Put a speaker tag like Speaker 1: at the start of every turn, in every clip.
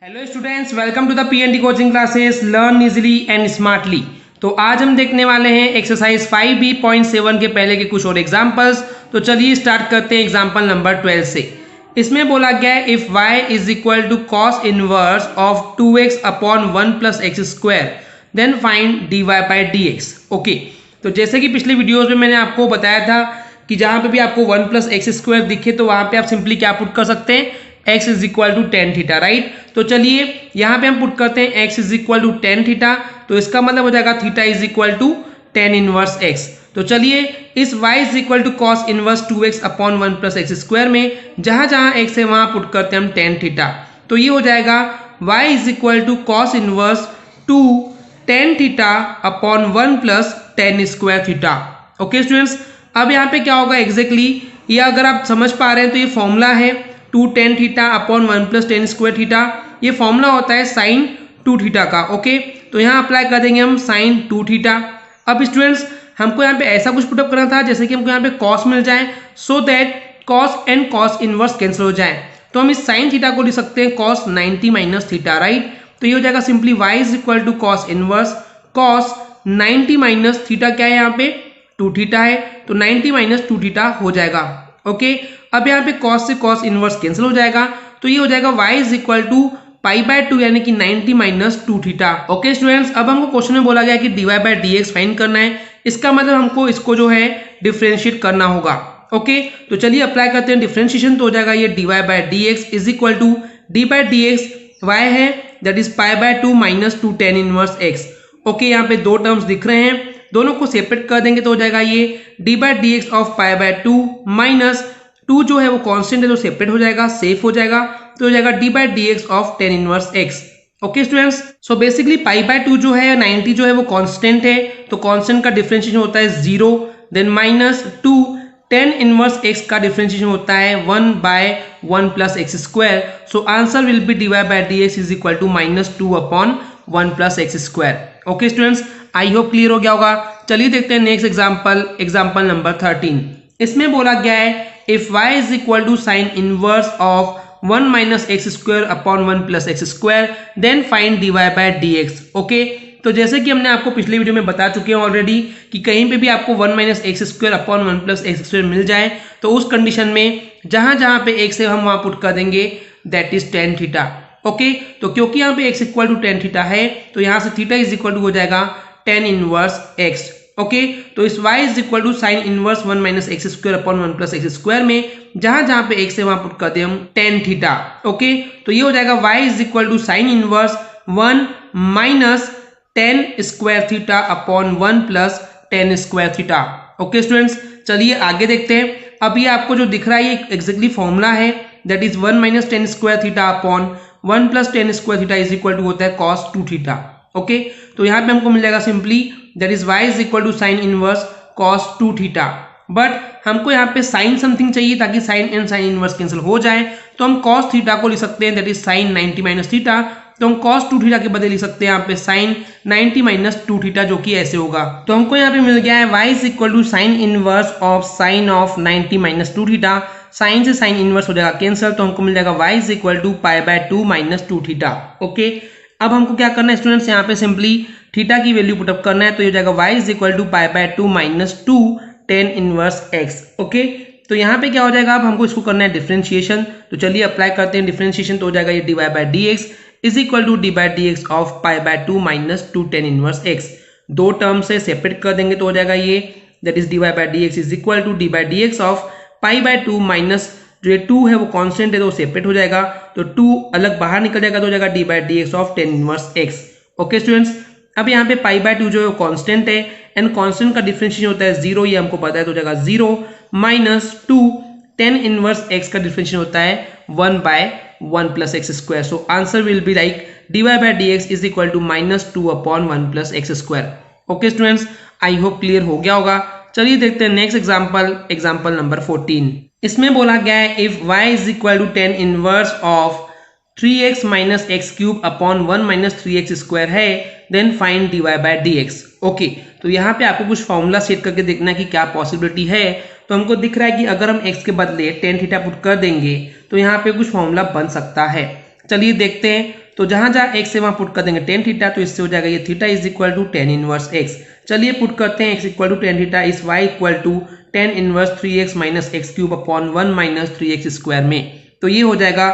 Speaker 1: Hello students, welcome to the PND coaching classes learn easily and smartly. तो आज हम देखने वाले हैं एक्सरसाइज 5B.7 के पहले के कुछ और एग्जांपल्स। तो चलिए स्टार्ट करते हैं एग्जांपल नंबर 12 से। इसमें बोला गया है if y is equal to cos inverse of 2x upon 1 plus x square then find dy by dx। Okay, तो जैसे कि पिछले वीडियोज में मैंने आपको बताया था कि जहां पे भी आपको 1 प्लस एक्स स्क्वायर दिखे तो वहां पे आप सिंपली क्या पुट कर सकते हैं, x is equal to tan theta, right. तो चलिए यहाँ पे हम पुट करते हैं x is equal to tan theta, तो इसका मतलब हो जाएगा theta is equal to tan inverse x। तो चलिए इस y is equal to cos inverse 2x upon 1 plus x square में जहां जहां x है वहां पुट करते हैं हम टेन थीटा। तो ये हो जाएगा y is equal to cos inverse 2 tan theta upon 1 plus tan square theta. Okay students, अब यहाँ पे क्या होगा एग्जैक्टली, ये अगर आप समझ पा रहे हैं तो ये फॉर्मूला है 2 tan theta upon 1 plus tan square theta. ये फॉर्मूला होता है साइन 2 थीटा का। ओके, तो यहाँ अप्लाई कर देंगे हम साइन 2 थीटा। अब स्टूडेंट्स हमको यहाँ पे ऐसा कुछ पुटअप करना था जैसे कि हमको यहाँ पे कॉस मिल जाए so that cos and cos inverse cancel हो जाए। तो हम इस साइन थीटा को लिख सकते हैं कॉस 90 माइनस थीटा, राइट। तो ये हो जाएगा simply y is equal to cos inverse cos 90 minus theta क्या है यहाँ पे 2 थीटा है, तो 90 माइनस 2 थीटा हो जाएगा। ओके, अब यहाँ पे cos से cos इनवर्स कैंसिल हो जाएगा, तो ये हो जाएगा y is equal to pi by 2 यानी कि 90 माइनस 2 थीटा। ओके स्टूडेंट्स, अब हमको क्वेश्चन में बोला गया कि dy बाय dx फाइंड करना है, इसका मतलब हमको इसको जो है डिफरेंशिएट करना होगा। ओके, तो चलिए अप्लाई करते हैं डिफरेंशिएशन। तो हो जाएगा ये dy by dx is equal to d by dx y है that is pi by 2 minus 2 tan inverse x। Okay, यहाँ पे दो टर्म्स दिख रहे हैं, दोनों को सेपरेट कर देंगे तो हो जाएगा ये D by D x of pi by 2 minus 2 जो है वो कांस्टेंट है तो सेपरेट हो जाएगा, सेफ हो जाएगा, तो हो जाएगा D by D x of ten inverse x. Okay students, so basically pi by 2 जो है 90 जो है वो कांस्टेंट है, तो कांस्टेंट का डिफरेंशिएशन होता है 0, then minus 2 tan inverse x का डिफरेंशिएशन होता है 1 by 1 plus x square. So answer will be d y by d x is equal to minus 2 upon 1 plus x square. Okay students, I hope clear हो गया होगा। चलिए देखते हैं next example, example number 13। इसमें बोला गया है if y is equal to sine inverse of 1 minus x square upon 1 plus x square then find dy by dx। Okay, तो जैसे कि हमने आपको पिछले वीडियो में बता चुके हैं ऑलरेडी कि कहीं पे भी आपको 1 minus x square upon 1 plus x square मिल जाए तो उस कंडीशन में जहां जहां पे x है हम वहां पुट कर देंगे that is tan theta. Okay, तो क्योंकि यहाँ पे x equal to tan theta है तो यहाँ से थीटा इज इक्वल टू हो जाएगा टेन इनवर्स x। ओके, तो इस y is equal to sine inverse 1 minus x square upon 1 plus x square में जहां जहां पे x है वहां पुट कर दे हम टेन थीटा। ओके, तो ये हो जाएगा y is equal to sine inverse 1 minus tan square theta upon 1 plus tan square theta. Okay students, चलिए आगे देखते हैं। अब ये आपको जो दिख रहा है ये एग्जैक्टली फॉर्मूला है that is 1 minus tan square theta upon 1 plus tan square theta is equal to होता है कॉस 2 थीटा। ओके, तो यहाँ पे हमको मिल जाएगा simply that is y is equal to sine inverse cos 2 theta. But हमको यहाँ पे साइन समथिंग चाहिए ताकि sine and sine inverse cancel हो जाए, तो हम कॉस थीटा को लिख सकते हैं that is sign 90 minus theta. तो हम कॉस 2 थीटा के बदले लिख सकते हैं यहाँ पे साइन 90 माइनस 2 थीटा जो कि ऐसे होगा। तो हमको यहाँ पे मिल गया है y is equal to sine inverse of sine of 90 minus 2 theta. Sine से साइन इनवर्स हो जाएगा कैंसिल, तो हमको मिल जाएगा y is equal to pi by 2 minus 2 theta. Okay, अब हमको क्या करना है स्टूडेंट्स, यहाँ पे सिंपली थीटा की वैल्यू पुटअप करना है, तो ये हो जाएगा y is equal to pi by 2 minus 2 tan inverse x। Okay, तो यहाँ पे क्या हो जाएगा, अब हमको इसको करना है डिफरेंशिएशन। तो चलिए अप्लाई करते हैं डिफरेंशिएशन। तो हो जाएगा ये dy by dx is equal to d by dx of pi by 2 minus 2 tan inverse x। दो टर्म से सेपरेट कर देंगे तो हो जाएगा ये that is dy by dx is equal to d by dx of pi by 2 minus जो 2 है वो कांस्टेंट है तो सेपरेट हो जाएगा, तो 2 अलग बाहर निकल जाएगा तो हो जाएगा D by dx of ten inverse x। Okay students, अब यहाँ पे पाई बाय 2 जो है वो कांस्टेंट है एंड कांस्टेंट का डिफरेंशिएशन होता है 0, ये हमको पता है, तो हो जाएगा 0 माइनस 2 टेन इनवर्स x का डिफरेंशिएशन होता है 1 by 1 plus x square. So answer will be like dy by dx is equal to minus 2 upon 1 plus x square. Okay students, I hope clear हो गया होगा। चलिए देखते हैं नेक्स्ट एग्जांपल, एग्जांपल नंबर 14। इसमें बोला गया है if y is equal to tan inverse of 3x minus x cube upon 1 minus 3x square है then find dy by dx। Okay, तो यहाँ पे आपको कुछ फॉर्मूला सेट करके देखना है कि क्या पॉसिबिलिटी है। तो हमको दिख रहा है कि अगर हम x के बदले टेन थीटा पुट कर देंगे तो यहाँ पे कुछ फॉर्मूला बन सकता है। चलिए देखते हैं। तो जहां जहां x से वहां पुट कर देंगे टेन थीटा, तो इससे हो जाएगा ये theta is equal to tan inverse x। चलिए पुट करते हैं x equal to tan theta is y equal to tan inverse 3x minus x cube upon 1 minus 3x square में। तो ये हो जाएगा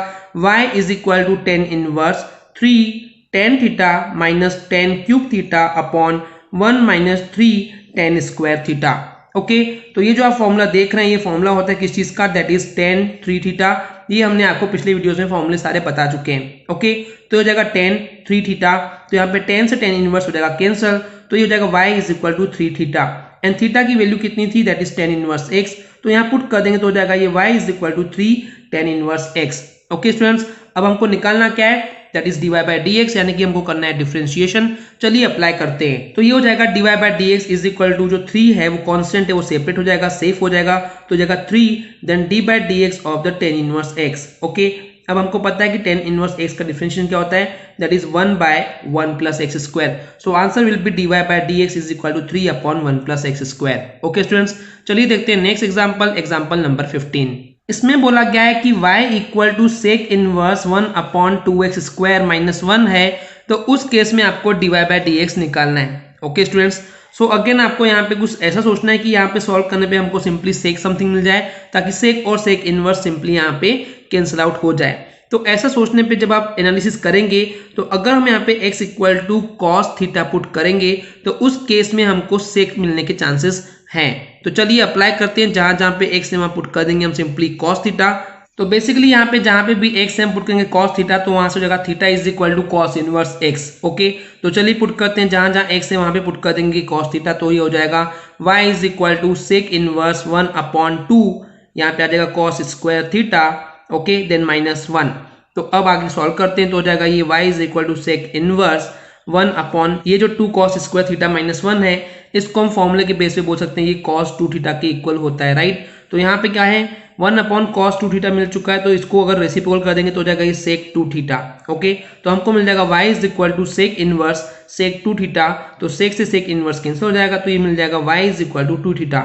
Speaker 1: y is equal to tan inverse 3 tan theta minus tan cube theta upon 1 minus 3 tan square theta. Okay, तो ये जो आप formula देख रहे हैं ये फॉर्मूला होता है किस चीज का, दैट इज टेन 3 थीटा। ये हमने आपको पिछले वीडियोस में फॉर्मूले सारे बता चुके हैं। ओके, तो हो जाएगा टेन 3 थीटा, तो यहाँ पे 10 से 10 इनवर्स हो जाएगा कैंसल, तो ये हो जाएगा y is equal to 3 theta and theta की वैल्यू कितनी थी, दैट इज 10 इनवर्स x। तो यहाँ पुट कर देंगे तो हो जाएगा ये y is equal to 3 10 inverse x। Okay students, अब हमको निकालना क्या है, that is dy by dx, यानी कि हमको करना है डिफरेंशिएशन। चलिए अप्लाई करते हैं। तो ये हो जाएगा dy by dx is equal to जो 3 है वो कांस्टेंट है, वो सेपरेट हो जाएगा, सेफ हो जाएगा, तो हो जाएगा 3 then d by dx of the 10 inverse x। Okay, अब हमको पता है कि 10 इनवर्स x का डिफरेंशिएशन क्या होता है, that is 1 by 1 plus x square. So answer will be dy by dx is equal to 3 upon 1 plus x square. Okay students, चलिए देखते हैं नेक्स्ट एग्जांपल, एग्जांपल नंबर 15। इसमें बोला गया है कि y equal to sec inverse 1 upon 2x square minus 1 है, तो उस केस में आपको dy बाई dx निकालना है। ओके स्टूडेंट्स, सो अगेन आपको यहाँ पे कुछ ऐसा सोचना है कि यहाँ पे सॉल्व करने पे हमको सिंपली सेक समथिंग मिल जाए, ताकि सेक और सेक इनवर्स सिंपली यहाँ पे कैंसिल आउट हो जाए। तो ऐसा सोचने पे जब आप एनालिसिस करेंगे, तो अगर हम यहाँ पे x equal to cos theta put करेंगे तो उस केस में हमको सेक मिलने के चांसेस हैं। तो चलिए अप्लाई करते हैं, जहां जहां पे x है वहां पुट कर देंगे हम सिंपली कॉस थीटा। तो बेसिकली यहाँ पे जहां पे भी x हम पुट करेंगे कॉस थीटा, तो वहां से हो जाएगा theta is equal to cos inverse x। Okay, तो चलिए पुट करते हैं, जहां जहां x है वहां पे पुट कर देंगे कॉस थीटा, तो ये हो जाएगा y is equal to sec inverse 1 upon 2, यहाँ पे आ जाएगा cos square theta, okay, then minus 1। तो अब आगे सॉल्व करते हैं, तो हो जाएगा ये y is equal to sec inverse 1 upon ये जो 2 कॉस स्क्वायर थीटा माइनस 1 है, इसको हम फॉर्मूले के बेस पे बोल सकते हैं ये कॉस 2 थीटा के इक्वल होता है, राइट। तो यहाँ पे क्या है 1 अपॉन कॉस 2 थीटा मिल चुका है, तो इसको अगर रेसिप्रोकल कर देंगे तो हो जाएगा ये सेक 2 थीटा। ओके, तो हमको मिल जाएगा y is equal to sec inverse sec 2 theta, तो सेक से सेक इनवर्स कैंसिल हो जाएगा, तो ये मिल जाएगा y is equal to 2 theta.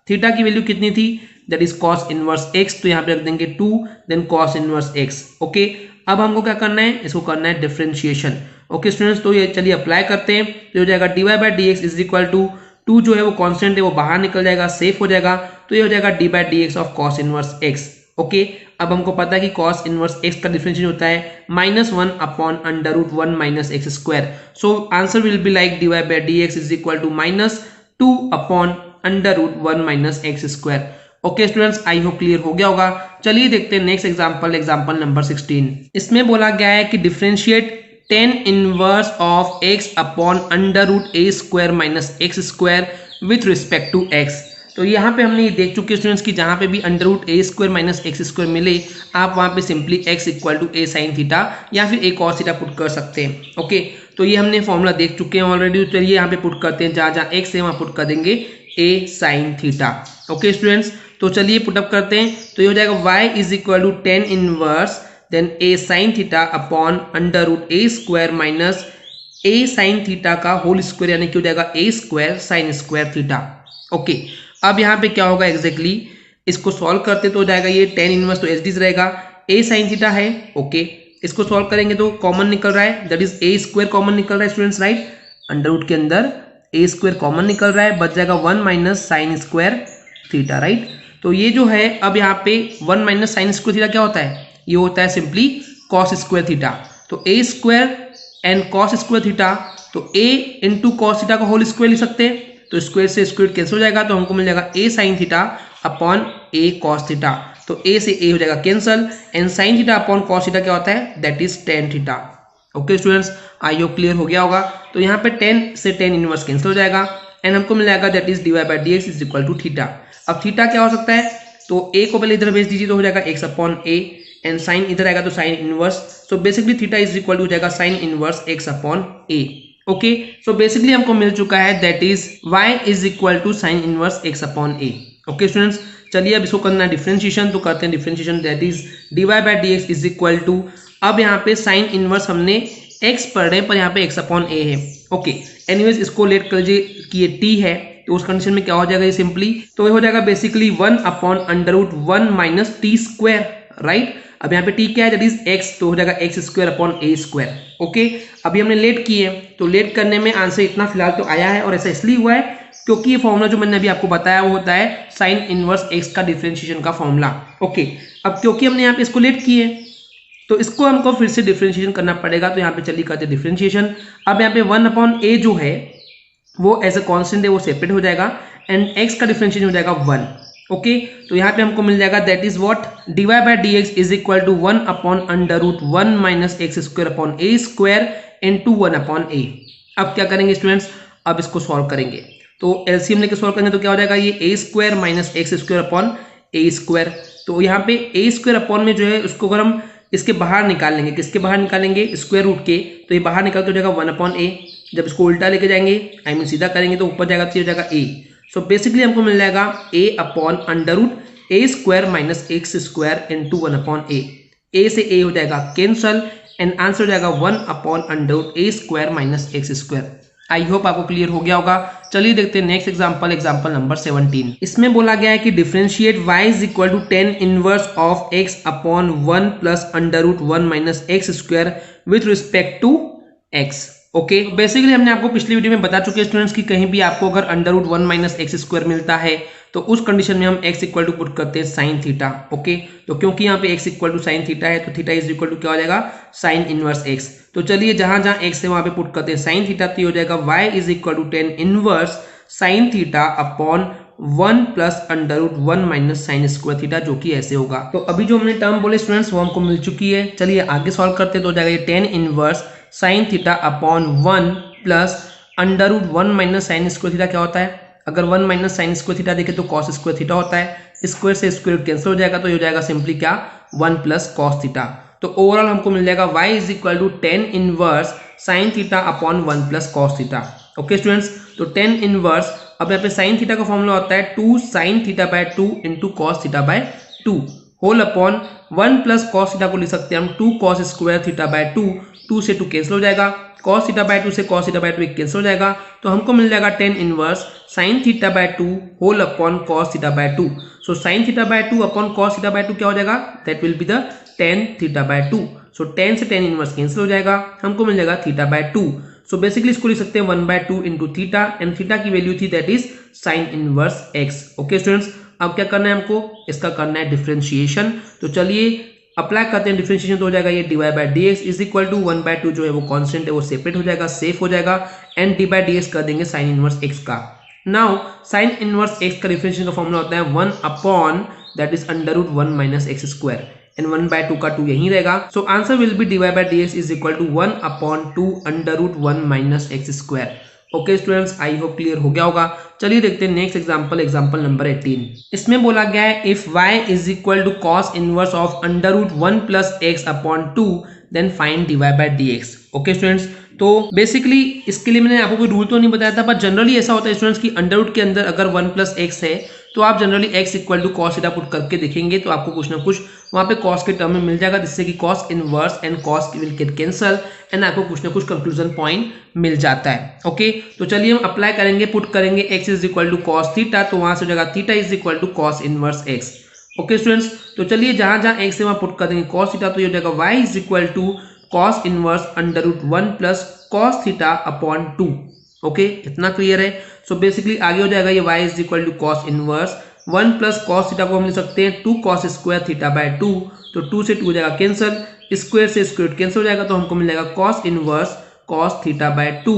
Speaker 1: Theta की वैल्यू कितनी थी, that is cos inverse x, तो यहाँ पे रख देंगे 2 then cos inverse x। Okay, अब हमको क्या करना है, इसको करना है डिफरेंशिएशन। ओके स्टूडेंट्स, तो ये चलिए अप्लाई करते हैं, तो हो जाएगा dy by dx is equal to 2 जो है वो कांस्टेंट है वो बाहर निकल जाएगा, सेफ हो जाएगा, तो ये हो जाएगा d by dx of cos inverse x। Okay, अब हमको पता है कि कॉस इनवर्स x का डिफरेंशिएशन होता है -1 upon under root 1 minus x square. So answer will be like dy by dx is equal to -2 upon under root 1 minus x square. Okay students, I hope clear हो गया होगा। चलिए देखते हैं next example, example number 16। इसमें बोला गया है कि differentiate 10 inverse of x upon under root a square minus x square with respect to x। तो यहाँ पे हमने ये देख चुके स्टूडेंट्स कि जहाँ पे भी under root a square minus x square मिले, आप वहाँ पे simply x equal to a sine theta या फिर a कॉस थीटा पुट कर सकते हैं। ओके, तो ये हमने फॉर्मूला देख चुके हैं ऑलरेडी। तो ये यहाँ पे पुट करते हैं, जहाँ जहाँ x है वहाँ पुट कर देंगे a sine theta. Okay students, तो चलिए पुटअप करते हैं, तो ये हो जाएगा y is equal to 10 inverse then a sine theta upon under root a square minus a sine theta का होल स्क्वायर, यानी कि हो जाएगा a square sine square theta. Okay, अब यहाँ पे क्या होगा एग्जैक्टली, इसको सॉल्व करते तो हो जाएगा ये 10 इनवर्स तो एच रहेगा, a साइन थीटा है। ओके, इसको सॉल्व करेंगे तो कॉमन निकल रहा है, that is a square common निकल रहा है स्टूडेंट्स, राइट। अंडर रूट के अंदर a स्क्वायर कॉमन निकल रहा है, बच जाएगा 1 minus sine square theta, right. तो ये जो है अब यहाँ पे 1 माइनस साइन स्क्वायर थीटा क्या होता है, ये होता है सिंपली कॉस स्क्वायर थीटा। तो a square and cos square theta, तो a इंटू कॉस थीटा का होल स्क्वायर लिख सकते हैं, तो स्क्वायर से स्क्वायर कैंसिल हो जाएगा, तो हमको मिल जाएगा a sine theta upon a cos theta. तो a से a हो जाएगा cancel and sign theta upon cos theta क्या होता है, that is tan theta. Okay students, I hope clear हो गया होगा। तो यहाँ पे 10 से 10 इनवर्स कैंसिल हो जाएगा एंड हमको मिल जाएगा that is dy by dx is equal to theta. अब थीटा क्या हो सकता है, तो a को पहले इधर भेज दीजिए, तो हो जाएगा x upon a and sine इधर आएगा तो sine inverse, so basically theta is equal to हो जाएगा sine inverse x upon a। Okay, so basically हमको मिल चुका है that is y is equal to sine inverse x upon a। Okay students, चलिए अब इसको करना है डिफरेंशिएशन, तो करते हैं differentiation, that is dy by dx is equal to, अब यहाँ पे साइन इनवर्स हमने x पढ़ रहे हैं पर यहाँ पे x अपॉन a है। ओके, एनीवेज इसको लेट कर लीजिए कि ये t है, तो उस कंडीशन में क्या हो जाएगा ये सिंपली, तो ये हो जाएगा basically 1 upon under root 1 minus t square, right. अब यहाँ पे टी क्या है, दैट इज एक्स, तो हो जाएगा x square upon a square. Okay, अभी हमने लेट किए तो लेट करने में आंसर इतना फिलहाल तो आया है, और ऐसा इसलिए हुआ है क्योंकि ये फॉर्मूला जो मैंने अभी आपको बताया वो होता है साइन इनवर्स एक्स का डिफरेंशिएशन का फॉर्मूला। ओके, अब क्योंकि हमने यहाँ पे इसको लेट किए तो इसको हमको फिर से डिफरेंशिएशन करना पड़ेगा, तो यहाँ पे चलिए करते हैं डिफरेंशिएशन। अब यहाँ पे 1 अपॉन ए जो है वो एज अ कॉन्स्टेंट है, वो सेपरेट हो जाएगा, एंड एक्स का डिफरेंशिएशन हो जाएगा 1। ओके, तो यहाँ पे हमको मिल जाएगा that is what, dy by dx is equal to 1 upon under root 1 minus x square upon a square into 1 upon a. अब क्या करेंगे स्टूडेंट्स, अब इसको सॉल्व करेंगे, तो एलसीएम लेके सॉल्व करेंगे तो क्या हो जाएगा, ये a square minus x square upon a square. तो यहाँ पे ए स्क्वायर अपॉन में जो है उसको अगर हम इसके बाहर निकाल लेंगे, किसके बाहर निकालेंगे, स्क्वायर रूट के, तो ये बाहर निकल के हो जाएगा 1 अपॉन ए। जब इसको उल्टा लेके जाएंगे, आई मीन सीधा करेंगे, तो ऊपर जाएगा तो हो जाएगा ए। सो बेसिकली हमको मिल जाएगा a upon under root a square minus x square into 1 upon a. A से ए हो जाएगा कैंसल, एंड आंसर हो जाएगा 1 upon under root a square minus x square. I hope आपको क्लियर हो गया होगा। चलिए देखते हैं नेक्स्ट एग्जांपल, एग्जांपल नंबर 17। इसमें बोला गया है कि differentiate y is equal to 10 inverse of x upon 1 plus under root 1 minus x square with respect to x। Okay, basically हमने आपको पिछली वीडियो में बता चुके हैं स्टूडेंट्स कि कहीं भी आपको अगर under root 1 minus x square मिलता है तो उस कंडीशन में हम x इक्वल टू पुट करते हैं साइन थीटा। ओके, तो क्योंकि यहाँ पे x equal to sine theta है तो थीटा इज इक्वल टू क्या हो जाएगा, साइन इनवर्स x। तो चलिए जहां जहां x है वहां पे पुट करते हैं साइन थीटा, तो ये हो जाएगा y is equal to 10 inverse sine theta upon 1 plus under root 1 minus sine square theta, जो कि ऐसे होगा। तो अभी जो हमने टर्म बोले स्टूडेंट्स वो हमको मिल चुकी है। चलिए आगे सॉल्व करते हैं, तो हो जाएगा ये 10 inverse sine theta upon 1 plus under root 1 minus sine square theta क्या होता है, अगर 1 माइनस साइन स्क्वायर थीटा देखें तो कॉस स्क्वायर थीटा होता है, स्क्वायर से स्क्वायर कैंसिल हो जाएगा, तो ये हो जाएगा सिंपली क्या, 1 प्लस कॉस थीटा। तो ओवरऑल हमको मिल जाएगा y is equal to 10 inverse sine theta upon 1 plus cos theta. Okay students, तो 10 इनवर्स, अब यहाँ पे साइन थीटा का फॉर्मूला होता है 2 sine theta by 2 into cos theta by 2 whole upon 1 plus cos theta को लिख सकते हैं हम 2 कॉस स्क्वायर थीटा बाय 2, 2 से 2 कैंसिल हो जाएगा, कॉस थीटा बाय 2 से कॉस थीटा बाय 2 कैंसिल हो जाएगा, तो हमको मिल जाएगा 10 inverse sine theta by 2 whole upon cos theta by 2। So sine theta by 2 upon cos theta by 2 क्या हो जाएगा, that will be the tan theta by 2। So 10 से 10 इनवर्स कैंसिल हो जाएगा, हमको मिल जाएगा थीटा बाय 2। सो बेसिकली इसको लिख सकते हैं 1 by 2 into theta, and theta की वैल्यू थी that is sine inverse x. Okay students, अब क्या करना है हमको, इसका करना है डिफरेंशिएशन। तो चलिए अप्लाई करते हैं डिफरेंशिएशन, तो हो जाएगा ये dy by dx is equal to 1 by 2 जो है वो कांस्टेंट है वो सेपरेट हो जाएगा, सेफ हो जाएगा, एंड dy बाय dx कर देंगे साइन इनवर्स x का। नाउ साइन इनवर्स x का डिफरेंशिएशन का फॉर्मूला होता है 1 upon that is under root 1 minus x square, and 1 by 2 का 2 यहीं रहेगा। So answer will be dy by dx is equal to 1 upon 2 under root 1 minus x square. Okay students, I hope clear हो गया होगा। चलिए देखते हैं next example, example number 18। इसमें बोला गया है if y is equal to cos inverse of under root 1 plus x upon 2 then find dy by dx। Okay students, तो बेसिकली इसके लिए मैंने आपको कोई रूल तो नहीं बताया था, पर जनरली ऐसा होता है स्टूडेंट्स की अंडर रूट के अंदर अगर 1 प्लस एक्स है तो आप generally x equal to cos theta put करके देखेंगे तो आपको कुछ ना कुछ वहां पे कॉस के टर्म में मिल जाएगा, जिससे कि cos inverse and cos will get cancel, and आपको कुछ ना कुछ कंक्लूजन पॉइंट मिल जाता है। ओके, तो चलिए हम अप्लाई करेंगे, पुट करेंगे x is equal to cos theta, तो वहां से हो जाएगा theta is equal to cos inverse x। Okay students, तो चलिए जहां जहां x है वहां पुट कर देंगे कॉस थीटा, तो ये हो जाएगा y is equal to cos inverse under root 1 plus cos theta upon 2। Okay, इतना क्लियर है। सो बेसिकली आगे हो जाएगा ये y is equal to cos inverse 1 plus cos theta को हम लिख सकते हैं 2 कॉस स्क्वायर थीटा बाय 2, तो 2 से 2 हो जाएगा कैंसिल, स्क्वायर से स्क्वायर कैंसिल हो जाएगा, तो हमको मिल जाएगा cos inverse cos theta by 2।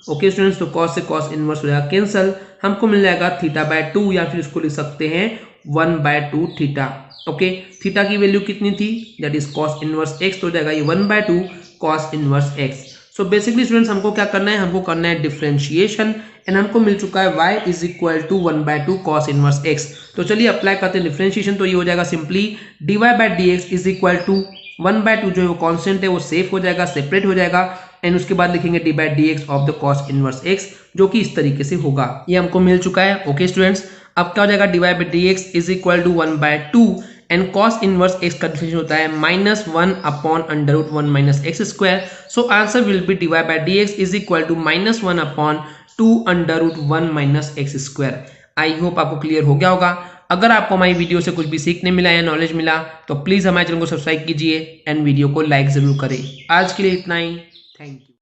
Speaker 1: Okay students, तो कॉस से कॉस इनवर्स हो जाएगा कैंसिल, हमको मिल जाएगा थीटा बाय 2, या फिर इसको लिख सकते हैं 1 बाय 2 थीटा। ओके, थीटा की वैल्यू कितनी थी, that is cos inverse x, तो हो जाएगा ये 1 by 2 cos inverse x। So basically students हमको क्या करना है, हमको करना है डिफरेंशिएशन, एंड हमको मिल चुका है y is equal to 1 by 2 cos inverse x। तो चलिए अप्लाई करते हैं डिफरेंशिएशन, तो ये हो जाएगा simply dy by dx is equal to 1 by 2 जो है वो कांस्टेंट है वो सेफ हो जाएगा, सेपरेट हो जाएगा, एंड उसके बाद लिखेंगे dy by dx of the cos inverse x, जो कि इस तरीके से होगा। ये हमको मिल चुका है। ओके स्टूडेंट्स, अब क्या हो जाएगा dy by dx is equal to 1 by 2, and cos inverse x का डिफरेंशिएशन होता है minus 1 upon under root 1 minus x square. So answer will be dy by dx is equal to minus 1 upon 2 under root 1 minus x square. I hope आपको clear हो गया होगा। अगर आपको हमारी वीडियो से कुछ भी सीखने मिला या नॉलेज मिला तो प्लीज़ हमारे चैनल को सब्सक्राइब कीजिए एंड वीडियो को लाइक ज़रूर करें। आज के लिए इतना ही, थैंक यू।